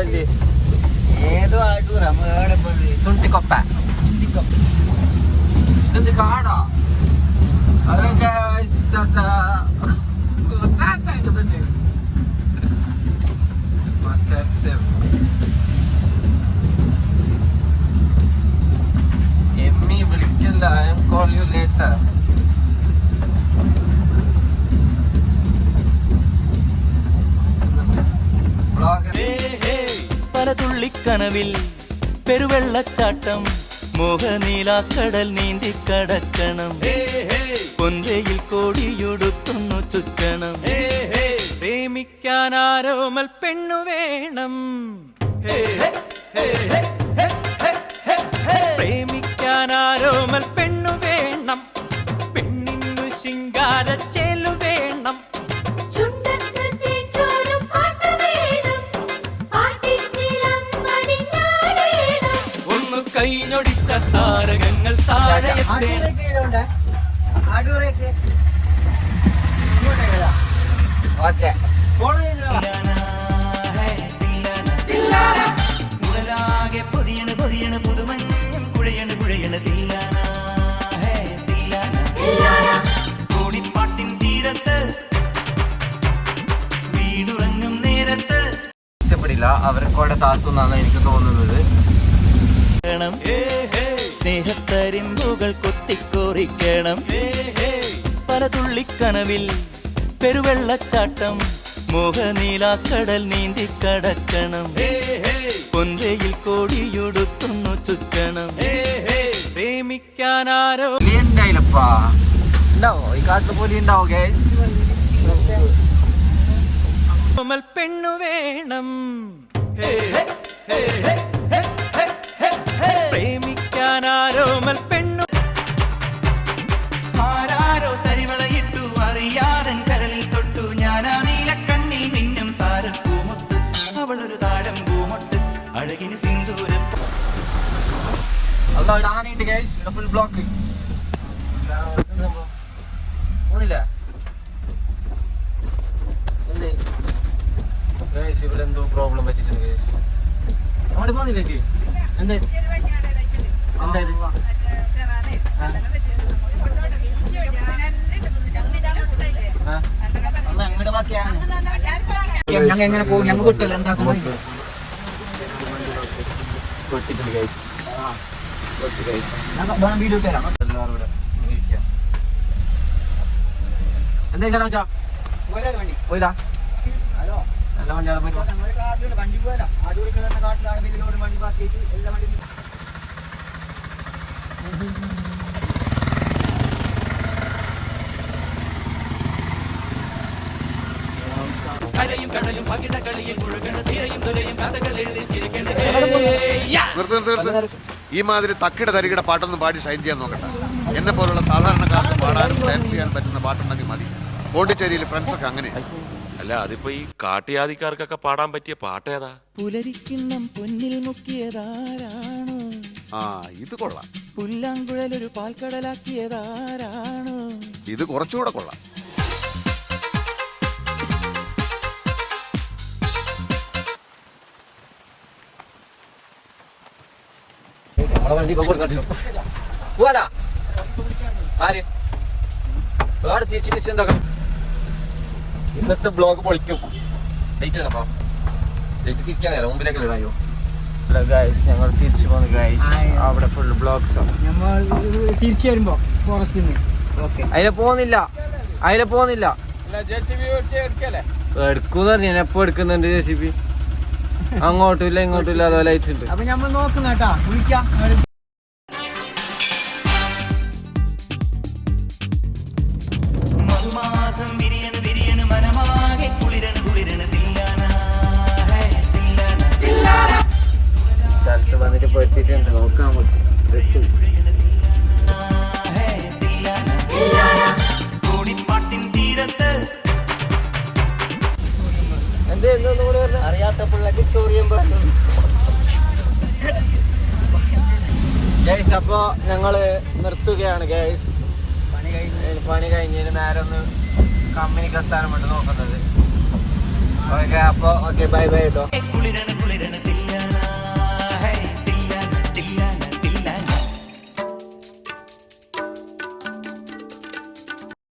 ಅಲ್ಲಿ ഏതോ ആട്ടൂർ സുണ്ടിക്കൊപ്പ ഇത് കാടാ അതൊക്കെ എമ്മി വിളിക്കല്ല I'm call you later പലതുള്ളിക്കനവിൽ പെരുവെള്ളച്ചാട്ടം മോഹനീലാക്കടൽ നീന്തി കടക്കണം പൊന്തയിൽ കോടിയുടുക്കുന്നു ചുറ്റണം പ്രേമിക്കാനാരോമൽ പെണ്ണു വേണം പ്രേമിക്കാനാരോമൽ പെണ്ണു വേണം പെണ്ണിനു ശിങ്കാരച്ചേലു വേണം ഒന്ന് കൈഞ്ഞൊടിച്ച താരകങ്ങൾ താഴെത്തെ പൊതിയണ് പൊതിയണ് പുതുമഞ്ഞും കുഴയണ് കുഴയണ് കോടിപ്പാട്ടിൻ തീരത്ത് വീടുറങ്ങും നേരത്ത് ഇഷ്ടപ്പെടില്ല അവരെക്കൂടെ താത്തുന്നാണ് എനിക്ക് തോന്നുന്നത്. സ്നേഹത്തരിമ്പുകൾ കൊത്തിക്കോറിക്കണം പലതുള്ളിക്കനവിൽ പെരുവെള്ളച്ചാട്ടം മോഹനീലാക്കടൽ നീന്തി കടക്കണം പൊന്തയിൽ കോടിയുടുക്കുന്നു ചുറ്റണം പ്രേമിക്കാനാരോ ഉണ്ടായില്ലപ്പാ ഉണ്ടാവോ ഈ കാട്ടിൽ പോലെ ഉണ്ടാവോ ഗൈസ് പെണ്ണു വേണം പ്രേമിക്കാനാരോമൽ പെണ്ണു ആരാരോ തരിവളയിട്ടു അറിയാതൻ കരളിൽ തൊട്ടു ഞാനാ നീല കണ്ണിൽ മിന്നും താരം പൂമൊട്ട് അവളൊരു താഴം പൂമൊട്ട് അഴകിന് സിന്ദൂരം അല്ല ഇടാനുണ്ട് ഗൈസ് ഇവിടെ ഫുൾ ബ്ലോക്ക് ഒന്നില്ല ഗൈസ് ഇവിടെ എന്തോ പ്രോബ്ലം പറ്റിയിട്ടുണ്ട് ഗൈസ് അങ്ങോട്ട് പോകുന്നില്ല ചേച്ചി എന്താ എന്തായാലും ഞങ്ങളുടെ ബാക്കിയാണ് ഞങ്ങൾ എങ്ങനെ പോകും ഞങ്ങൾ കിട്ടില്ല എന്താക്കുന്നത് വീഡിയോ തരാം എല്ലാവരും ഇവിടെ ഇരിക്കാം. എന്താ വെച്ചാ പോയില്ല നല്ല വണ്ടിയാണ് കരയും കടലും പകിടകളിയിൽ മുഴുകണ തീരയും തുലയും കഥകൾ എഴുതിയിരിക്കേണ്ട ഈ മാതിരി തക്കിട തരികിട പാട്ടൊന്നും പാടി ഷൈൻ ചെയ്യാൻ നോക്കണ്ട. എന്നെ പോലുള്ള സാധാരണക്കാർക്ക് പാടാനും ഡാൻസ് ചെയ്യാൻ പറ്റുന്ന പാട്ടുണ്ടെങ്കിൽ മതി. പോണ്ടിച്ചേരിയിൽ ഫ്രണ്ട്സൊക്കെ അങ്ങനെ. അല്ല അതിപ്പോ ഈ കാട്ടിയാദിക്കാർക്കൊക്കെ പാടാൻ പറ്റിയ പാട്ടേതാ? പുലരിക്കിണ്ണം പൊന്നിൽ മുക്കിയതാരാണ്? ആ ഇത് കൊള്ളാം. പുല്ലാങ്കുഴലൊരു പാൽക്കടലാക്കിയതാരാണ്? ഇത് കുറച്ചുകൂടെ കൊള്ളാം. ഇന്നത്തെ ബ്ലോഗ് പൊളിക്കും. മുമ്പിലേക്കല്ലോ ഗൈസ് ഞങ്ങൾ തിരിച്ചു പോന്നു ഗൈസ്. അവിടെ ഫുൾ ബ്ലോഗ്സ് തിരിച്ചു വരുമ്പോ ഫോറസ്റ്റിൽ അതിലെ പോകുന്നില്ല എടുക്കൂന്ന് പറഞ്ഞു. ഞാൻ എപ്പോ എടുക്കുന്നുണ്ട് JCB. അങ്ങോട്ടും ഇല്ല ഇങ്ങോട്ടും ഇല്ല അതുപോലെ അയച്ചിട്ടുണ്ട്. അപ്പൊ നമ്മൾ നോക്കുന്ന കേട്ടാ വിളിക്കാം. സ്ഥലത്ത് വന്നിട്ട് പെടുത്തിട്ടുണ്ട് നോക്കാൻ പറ്റും. അറിയാത്ത പിള്ളേക്ക് ചോറിയും ഗൈസ്. അപ്പൊ ഞങ്ങള് നിർത്തുകയാണ് ഗൈസ്. പണി കഴിഞ്ഞതിന് നേരെ ഒന്ന് കമ്പനിക്ക് എത്താനും വേണ്ടി നോക്കുന്നത്. ഓക്കെ അപ്പൊ ഓക്കെ ബൈ ബൈ കേട്ടോ.